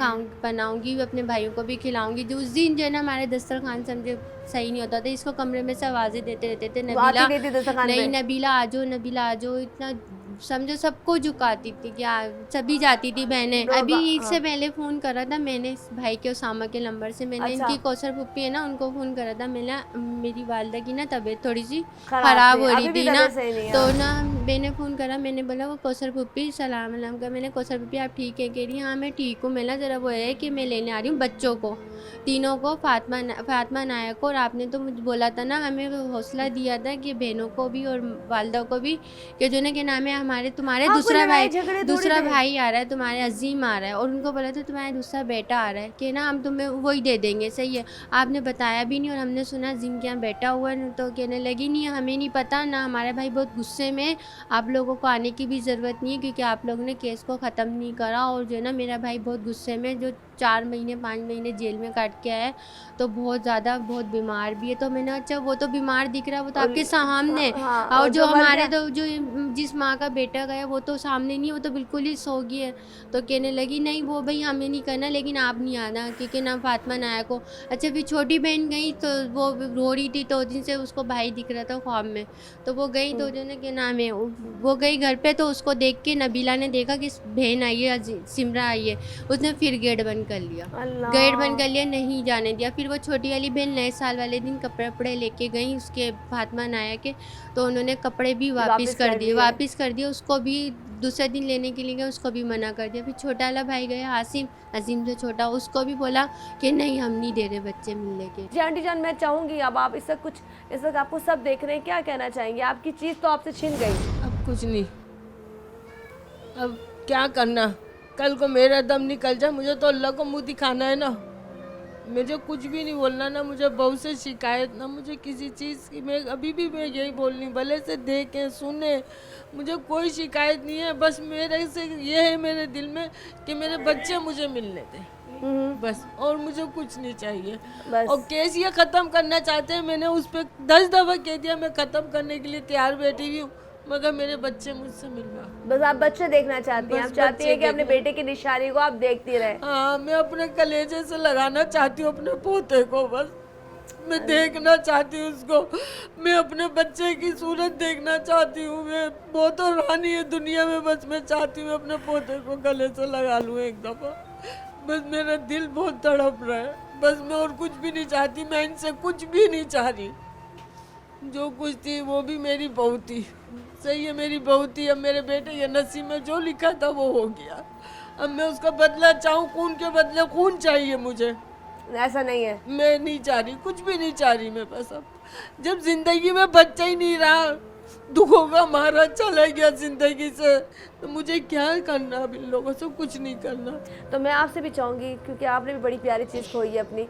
बनाऊँगी, अपने भाइयों को भी खिलाऊँगी। जो उस दिन जो है ना हमारे दस्तरखान समझे सही नहीं होता था, इसको कमरे में से आवाज़ें देते रहते थे, वो आती नबीला नहीं थी दस्तरखान नहीं, पे? नबीला आ जाओ, नबीला आ जाओ, इतना समझो सबको झुकाती थी क्या, सभी जाती थी बहनें। अभी इससे पहले फ़ोन करा था मैंने इस भाई के उसामा के नंबर से, मैंने अच्छा। इनकी कौसर पुप्पी है ना उनको फ़ोन करा था। मैंने मेरी वालदा की ना तबीयत थोड़ी सी खराब ख़राब थी, हो अभी रही भी थी ना, तबीयत सही नहीं है। तो ना मैंने फ़ोन करा, मैंने बोला वो कौसर पुप्पी सलाम अलैकुम का। मैंने कौसर पुप्पी आप ठीक है? कह रही हाँ मैं ठीक हूँ। मैंने ज़रा वो है कि मैं लेने आ रही हूँ बच्चों को, तीनों को, फातिमा नाया को, और आपने तो मुझे बोला था ना, हमें हौसला दिया था कि बहनों को भी और वालदा को भी, कि जो ना क्या नाम है हमारे तुम्हारे हाँ, दूसरा कोई लड़ाई भाई झगड़े थोड़ी दूसरा थे। भाई आ रहा है, तुम्हारे अजीम आ रहा है, और उनको बोला था तुम्हारा दूसरा बेटा आ रहा है, कि ना हम तुम्हें वही दे देंगे। सही है, आपने बताया भी नहीं, और हमने सुना जिन के यहाँ बेटा हुआ है, तो कहने लगी नहीं हमें नहीं पता ना, हमारा भाई बहुत गुस्से में, आप लोगों को आने की भी ज़रूरत नहीं है, क्योंकि आप लोगों ने केस को ख़त्म नहीं करा, और जो है ना मेरा भाई बहुत गुस्से में, जो 4 महीने 5 महीने जेल में काट के आया है, तो बहुत ज़्यादा बहुत बीमार भी है। तो मैंने अच्छा वो तो बीमार दिख रहा है, वो तो आपके सामने, हाँ, और जो मर हमारे गया। तो जो जिस माँ का बेटा गया वो तो सामने नहीं, वो तो बिल्कुल ही सो गई है। तो कहने लगी नहीं वो भाई हमें नहीं करना, लेकिन आप नहीं आना, क्योंकि ना फातिमा नाया को। अच्छा फिर छोटी बहन गई तो वो रो रही थी, तो उस दिन से उसको भाई दिख रहा था ख्वाब में, तो वो गई, तो जो ना क्या नाम है वो गई घर पे, तो उसको देख के नबीला ने देखा कि बहन आई है, सिमरा आई है, उसने फिर गेट बंद कर लिया, अल्लाह। गेट बंद कर लिया, नहीं जाने दिया। फिर वो छोटी वाली बहन नए साल वाले दिन कपड़े वपड़े लेके गई उसके फातिमा नाया के, तो उन्होंने कपड़े भी वापस कर दिए, उसको भी दूसरे दिन लेने के लिए गए, उसको भी मना कर दिया। फिर छोटा वाला भाई गया आसिम, अजीम से छोटा, उसको भी बोला कि नहीं हम नहीं दे रहे बच्चे मिलने के। जी आंटी जान, मैं चाहूँगी अब आप इस वक्त आपको सब देख रहे हैं, क्या कहना चाहेंगे? आपकी चीज़ तो आपसे छिन गई। अब कुछ नहीं, अब क्या करना, कल को मेरा दम निकल जाए, मुझे तो अल्लाह को मुंह दिखाना है ना। मुझे कुछ भी नहीं बोलना, ना मुझे बहू से शिकायत, ना मुझे किसी चीज़ की। मैं अभी भी मैं यही बोलनी, भले से देखें सुने, मुझे कोई शिकायत नहीं है। बस मेरे से ये है मेरे दिल में कि मेरे बच्चे मुझे मिलने दें, बस, और मुझे कुछ नहीं चाहिए। बस। और केस ये ख़त्म करना चाहते हैं, मैंने उस पर 10 दफ़ा कह दिया, मैं ख़त्म करने के लिए तैयार बैठी हुई हूँ, मगर मेरे बच्चे मुझसे मिलवा। बस आप बच्चे देखना चाहती हैं, बस आप चाहती हैं कि बच्चे अपने देखना। बेटे की निशानी को आप देखती रहे। हाँ, मैं अपने कलेजे से लगाना चाहती हूँ अपने पोते को, बस मैं देखना चाहती हूँ उसको, मैं अपने बच्चे की सूरत देखना चाहती हूँ। मैं बहुत रानी है दुनिया में, बस मैं चाहती हूँ अपने पोते को गले से लगा लूँ एक दफ़ा। बस मेरा दिल बहुत तड़प रहा है, बस मैं और कुछ भी नहीं चाहती, मैं इनसे कुछ भी नहीं चाह रही। जो कुछ थी वो भी मेरी बहू थी, सही है, मेरी बहू थी। अब मेरे बेटे के नसीब में जो लिखा था वो हो गया। अब मैं उसका बदला चाहूँ, खून के बदले खून चाहिए मुझे। ऐसा नहीं है। मैं नहीं चाह रही, कुछ भी नहीं चाह रही मैं, बस अब जब जिंदगी में बच्चा ही नहीं रहा, दुखों का मारा चला गया जिंदगी से, तो मुझे क्या करना? अब इन लोगों से कुछ नहीं करना। तो मैं आपसे भी चाहूँगी, क्योंकि आपने भी बड़ी प्यारी चीज़ खोई है अपनी,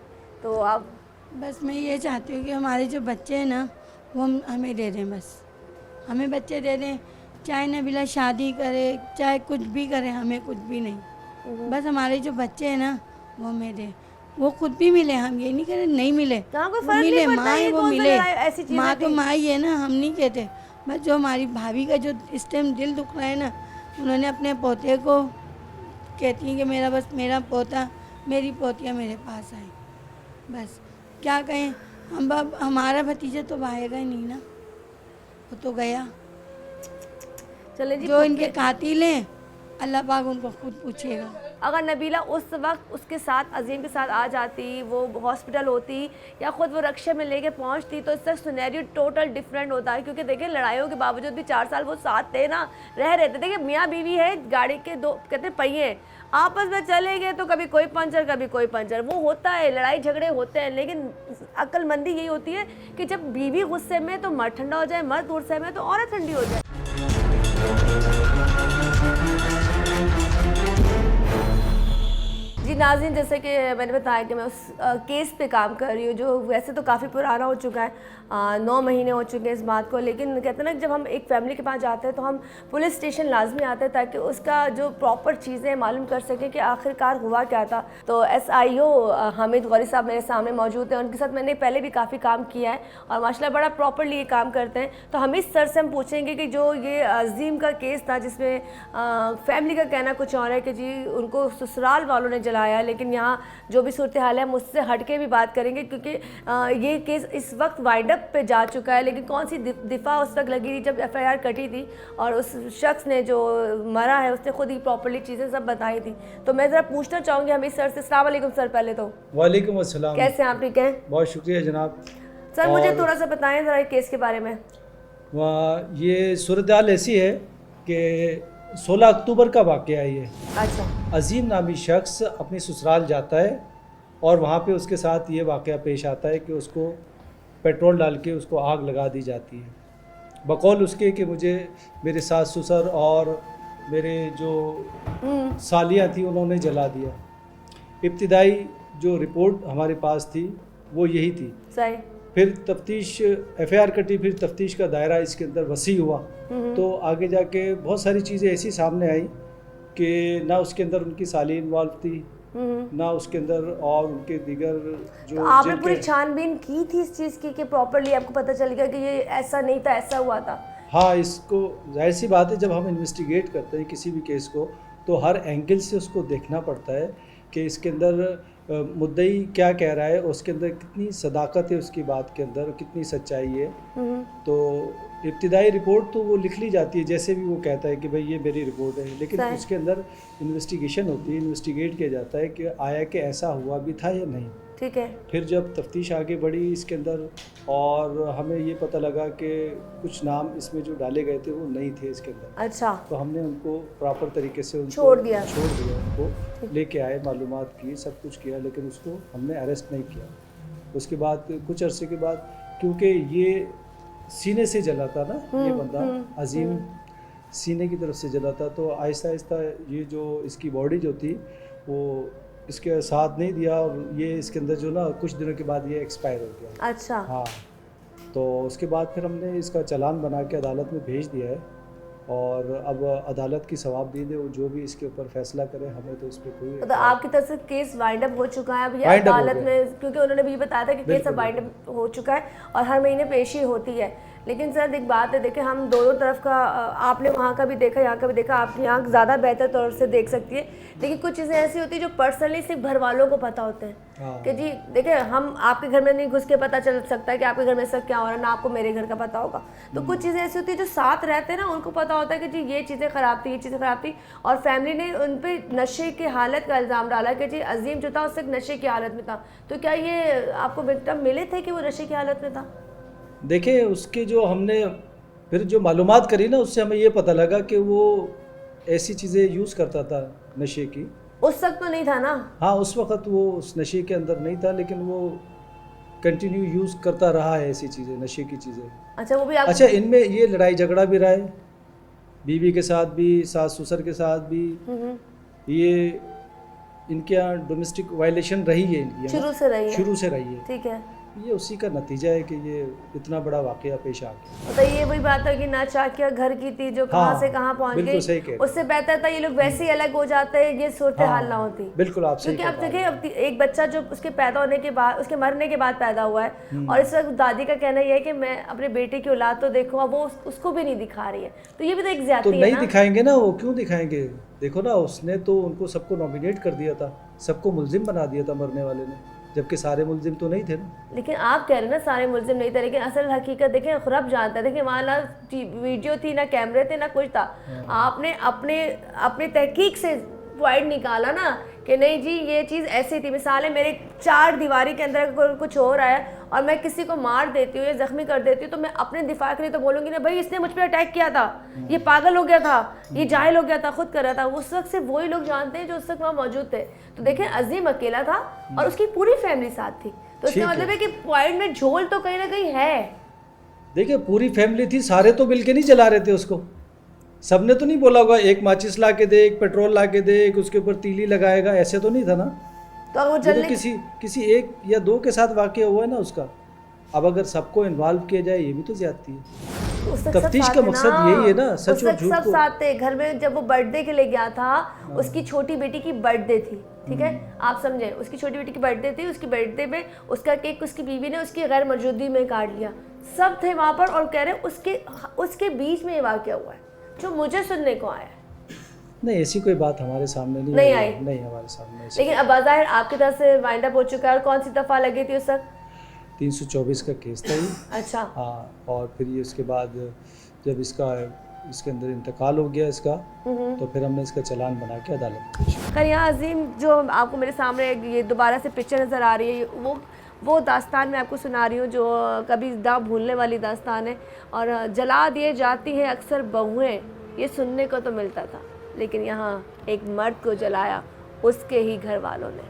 तो आप बस मैं ये चाहती हूँ कि हमारे जो बच्चे हैं ना वो हमें दे दें, बस हमें बच्चे दे दें। चाहे नबीला शादी करे, चाहे कुछ भी करे, हमें कुछ भी नहीं, बस हमारे जो बच्चे हैं ना वो हमें दे। वो खुद भी मिले, हम ये नहीं कह रहे नहीं मिले, हाँ, कोई वो फर्क नहीं मिले, पड़ता, माँ ये है वो कौन सा मिले। लड़ाई- ऐसी चीज़ें माँ तो थी। माँ ही है ना, हम नहीं कहते। बस जो हमारी भाभी का जो इस टाइम दिल दुख रहा है ना, उन्होंने अपने पोते को कहती हैं कि मेरा बस मेरा पोता मेरी पोतियाँ मेरे पास आए, बस क्या कहें हम। अब हमारा भतीजा तो आएगा ही नहीं ना, वो तो गया। चले जी। जो इनके कातिल हैं अल्लाह पाक उनको खुद पूछेगा। अगर नबीला उस वक्त उसके साथ अजीम के साथ आ जाती, वो हॉस्पिटल होती या ख़ुद वो रक्षा में लेके पहुंचती, तो इसका सिनेरियो टोटल डिफरेंट होता है। क्योंकि देखिए लड़ाइयों के बावजूद भी 4 साल वो साथ थे ना, रह रहे थे। देखिए मियाँ बीवी है, गाड़ी के दो कहते पहिए, आपस में चले गए तो कभी कोई पंचर कभी कोई पंचर, वो होता है, लड़ाई झगड़े होते हैं। लेकिन अक्लमंदी यही होती है कि जब बीवी गुस्से में तो मर्द ठंडा हो जाए, मर्द गुस्से में तो औरत ठंडी हो जाए। जी नाज़रीन, जैसे कि मैंने बताया कि मैं उस केस पे काम कर रही हूँ जो वैसे तो काफ़ी पुराना हो चुका है, 9 महीने हो चुके हैं इस बात को। लेकिन कहते हैं ना, जब हम एक फैमिली के पास जाते हैं तो हम पुलिस स्टेशन लाजमी आते हैं ताकि उसका जो प्रॉपर चीज़ें मालूम कर सकें कि आखिरकार हुआ क्या था। तो SIO हामिद गौरी साहब मेरे सामने मौजूद हैं, उनके साथ मैंने पहले भी काफ़ी काम किया है और माशाल्लाह बड़ा प्रॉपरली ये काम करते हैं। तो हमीद सर से हम पूछेंगे कि जो ये अजीम का केस था जिसमें फैमिली का कहना कुछ और है कि जी उनको ससुराल वालों ने जलाया, लेकिन यहाँ जो भी सूरत हाल है हम उससे हट के भी बात करेंगे क्योंकि ये केस इस वक्त वाइंड अप पे जा चुका है। लेकिन कौन सी दिफा उस वक्त लगी थी जब FIR कटी थी और उस शख्स ने जो मरा है उसने खुद ही प्रॉपर्ली चीज़ें सब बताई थी। तो मैं ज़रा पूछना चाहूँगी हमीद सर से। अस्सलाम वालेकुम सर। पहले तो वालेकुम अस्सलाम। कैसे हैं आप? ठीक हैं, बहुत शुक्रिया जनाब। सर मुझे थोड़ा सा बताएं ज़रा केस के बारे में। ये सूरत हाल ऐसी है कि 16 अक्टूबर का वाक़या है ये। अच्छा। अजीम नामी शख्स अपनी ससुराल जाता है और वहाँ पे उसके साथ ये वाक़या पेश आता है कि उसको पेट्रोल डाल के उसको आग लगा दी जाती है बकौल उसके कि मुझे मेरे सास ससुर और मेरे जो सालियाँ थी उन्होंने जला दिया। इब्तिदाई जो रिपोर्ट हमारे पास थी वो यही थी। सही। फिर तफ्तीश FIR कटी, फिर तफ्तीश का दायरा इसके अंदर वसी हुआ तो आगे जाके बहुत सारी चीज़ें ऐसी सामने आई कि ना उसके अंदर उनकी साली इन्वॉल्व थी, ना उसके अंदर और उनके दीगर जो तो आपने पूरी छानबीन की थी इस चीज़ की कि प्रॉपरली आपको पता चल गया कि ये ऐसा नहीं था, ऐसा हुआ था? हाँ, इसको जाहिर सी बात है जब हम इन्वेस्टिगेट करते हैं किसी भी केस को तो हर एंगल से उसको देखना पड़ता है कि इसके अंदर मुद्दई क्या कह रहा है, उसके अंदर कितनी सदाकत है, उसकी बात के अंदर कितनी सच्चाई है। तो इब्तिदाई रिपोर्ट तो वो लिख ली जाती है जैसे भी वो कहता है कि भाई ये मेरी रिपोर्ट है, लेकिन उसके अंदर इन्वेस्टिगेशन होती है, इन्वेस्टिगेट किया जाता है कि आया कि ऐसा हुआ भी था या नहीं। ठीक है। फिर जब तफ्तीश आगे बढ़ी इसके अंदर और हमें ये पता लगा कि कुछ नाम इसमें जो डाले गए थे वो नहीं थे इसके अंदर। अच्छा। तो हमने उनको प्रॉपर तरीके से उनको छोड़ दिया उनको लेके आए, मालूमात की, सब कुछ किया, लेकिन उसको हमने अरेस्ट नहीं किया। उसके बाद कुछ अरसे के बाद क्योंकि ये सीने से जला था ना ये बंदा अजीम, सीने की तरफ से जला था, तो आहिस्ता आहिस्ता ये जो इसकी बॉडी जो थी वो इसके साथ नहीं दिया और ये इसके अंदर जो ना कुछ दिनों के बाद ये एक्सपायर हो गया। अच्छा। हाँ, तो उसके बाद फिर हमने इसका चालान बना के अदालत में भेज दिया है और अब अदालत की सवाबदीद है, वो जो भी इसके ऊपर फैसला करे, हमें तो इस पर कोई तो आपकी तरफ से केस वाइंड अप हो चुका है अब ये Wind up हो अदालत गया। में, क्योंकि उन्होंने भी बताया था कि केस अब वाइंड अप हो चुका है और हर महीने पेशी होती है। लेकिन सर एक बात है, देखिए हम दोनों तरफ का, आपने वहाँ का भी देखा, यहाँ का भी देखा, आपकी आँख ज़्यादा बेहतर तौर से देख सकती है, लेकिन कुछ चीज़ें ऐसी होती है जो पर्सनली सिर्फ घर वालों को पता होते हैं कि जी देखिए हम आपके घर में नहीं घुस के पता चल सकता है कि आपके घर में सब क्या हो रहा है, ना आपको मेरे घर का पता होगा। तो कुछ चीज़ें ऐसी होती है जो साथ रहते हैं ना, उनको पता होता है कि जी ये चीज़ें ख़राब थी, ये चीज़ें ख़राब थी, और फैमिली ने उन पर नशे की हालत का इल्ज़ाम डाला कि जी अजीम जो था उससे नशे की हालत में था। तो क्या ये आपको विक्टिम मिले थे कि वो नशे की हालत में था? देखिए उसके जो हमने फिर जो मालूमात करी ना, उससे हमें ये पता लगा कि वो ऐसी चीज़ें यूज़ करता था नशे की। उस वक्त तो नहीं था ना? हाँ, उस वक़्त वो उस नशे के अंदर नहीं था, लेकिन वो कंटिन्यू यूज़ करता रहा है ऐसी चीज़ें, नशे की चीज़ें। अच्छा, वो भी आप अच्छा, इनमें ये लड़ाई झगड़ा भी रहा है, बीवी के साथ भी, सास ससुर के साथ भी, ये इनके यहाँ डोमेस्टिक वायलेशन रही है इनकी, शुरू से रही है? शुरू से रही है। ठीक है। ये उसी का नतीजा है कि ये इतना बड़ा वाकया पेश आ गया। तो ये वही बात है कि ना चाकिया घर की थी जो कहाँ से कहाँ पहुँच बिल्कुल गई। सही कह रहे हैं। उससे बेहतर था ये लोग वैसे ही अलग हो जाते, ये सूरत हाल ना होती। बिल्कुल आप सही क्योंकि कह आप रहे देखिए, अब एक बच्चा जो उसके पैदा होने के बाद, उसके मरने के बाद पैदा हुआ है, और इस वक्त दादी का कहना यह है कि मैं अपने बेटे की औलाद तो देखूँ, वो उसको भी नहीं दिखा रही है। तो ये भी तो एक तो ज्यादती है नहीं ना? दिखाएंगे ना, वो क्यों दिखाएंगे? देखो ना, उसने तो उनको सबको नॉमिनेट कर दिया था, सबको मुल्जिम बना दिया था मरने वाले ने, जबकि सारे मुल्जिम तो नहीं थे ना। लेकिन आप कह रहे हैं ना सारे मुल्जिम नहीं थे, लेकिन असल हकीकत देखें, रब जानता है। देखिए वहाँ ना वीडियो थी, ना कैमरे थे, ना कुछ था। आपने अपने तहकीक से पॉइंट निकाला ना कि नहीं जी ये चीज़ ऐसी थी। मिसाल है, मेरे 4 दीवारी के अंदर अगर कुछ हो रहा है और मैं किसी को मार देती हूँ या ज़ख्मी कर देती हूँ, तो मैं अपने दिफा के लिए तो बोलूँगी ना, भाई इसने मुझ पर अटैक किया था, ये पागल हो गया था, ये जाहिल हो गया था, खुद कर रहा था। उस वक्त सिर्फ वही लोग जानते हैं जो उस वक्त वहाँ मौजूद थे। तो देखें, अजीम अकेला था और उसकी पूरी फैमिली साथ थी, तो इसका मतलब है कि पॉइंट में झोल तो कहीं ना कहीं है। देखिए पूरी फैमिली थी, सारे तो मिलके नहीं जला रहे थे उसको, सबने तो नहीं बोला होगा एक माचिस ला के दे, एक पेट्रोल ला के दे, एक उसके ऊपर तीली लगाएगा, ऐसे तो नहीं था ना। तो वो ये जलने तो किसी एक या दो के साथ वाकया हुआ है ना उसका। अब अगर सबको इन्वॉल्व किया जाए, ये भी तो ज्यादती है। उस वक्त सब तफ्तीश साथ का थे मकसद ना। यही है ना, उस सच और वक्त झूठ सब को। साथ थे घर में। जब वो बर्थडे के लिए गया था, उसकी छोटी बेटी की बर्थडे थी, ठीक है, आप समझे, उसकी छोटी बेटी की बर्थडे थी। उसकी बर्थडे में उसका केक उसकी बीवी ने उसकी गैर मौजूदगी में काट लिया। सब थे वहाँ पर और कह रहे उसके बीच में ये वाकया हुआ है, जो मुझे सुनने को आया है। नहीं, ऐसी कोई बात हमारे सामने नहीं आई। नहीं हमारे सामने ऐसी। लेकिन अब बाज़ाहिर आपकी तरफ से वाइंड अप हो चुका है। और कौन सी दफ़ा लगी थी उस वक्त? 324 का केस था ये। अच्छा। हाँ, और फिर ये उसके बाद जब इसके अंदर इंतकाल हो गया इसका, तो फिर हमने इसका चालान बना के अदालत में पेश किया। खैर यहाँ अजीम जो आपको मेरे सामने ये दोबारा से पिक्चर नज़र आ रही है, वो दास्तान मैं आपको सुना रही हूँ जो कभी ना भूलने वाली दास्तान है। और जला दिए जाती हैं अक्सर बहुएं, ये सुनने को तो मिलता था, लेकिन यहाँ एक मर्द को जलाया उसके ही घर वालों ने।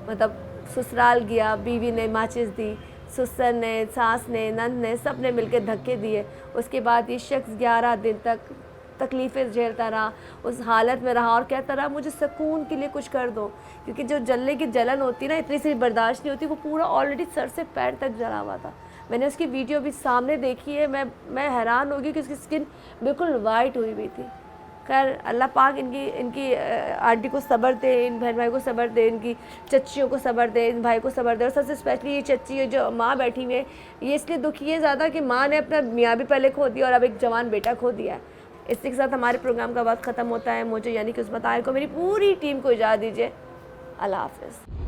मतलब ससुराल गया, बीवी ने माचिस दी, ससुर ने, सास ने, नंद ने, सब ने मिलकर धक्के दिए। उसके बाद ये शख्स 11 दिन तक तकलीफ़ें झेलता रहा, उस हालत में रहा और कहता रहा मुझे सुकून के लिए कुछ कर दो, क्योंकि जो जलने की जलन होती ना, इतनी सी बर्दाश्त नहीं होती। वो पूरा ऑलरेडी सर से पैर तक जला हुआ था। मैंने उसकी वीडियो भी सामने देखी है, मैं हैरान हो गई कि उसकी स्किन बिल्कुल वाइट हुई हुई थी। खैर अल्लाह पाक इनकी आंटी को सब्र दे, इन बहन भाई को सब्र दे, इनकी चच्चियों को सब्र दे, इन भाई को सब्र दे। और सबसे स्पेशली ये चच्ची जो माँ बैठी हुई है, ये इसलिए दुखी है ज़्यादा कि माँ ने अपना मियाँ भी पहले खो दिया और अब एक जवान बेटा खो दिया है। इसी के साथ हमारे प्रोग्राम का वक्त ख़त्म होता है। मुझे यानी कि उस्मत आहिर को, मेरी पूरी टीम को इजाज़त दीजिए। अल्लाह हाफ़िज़।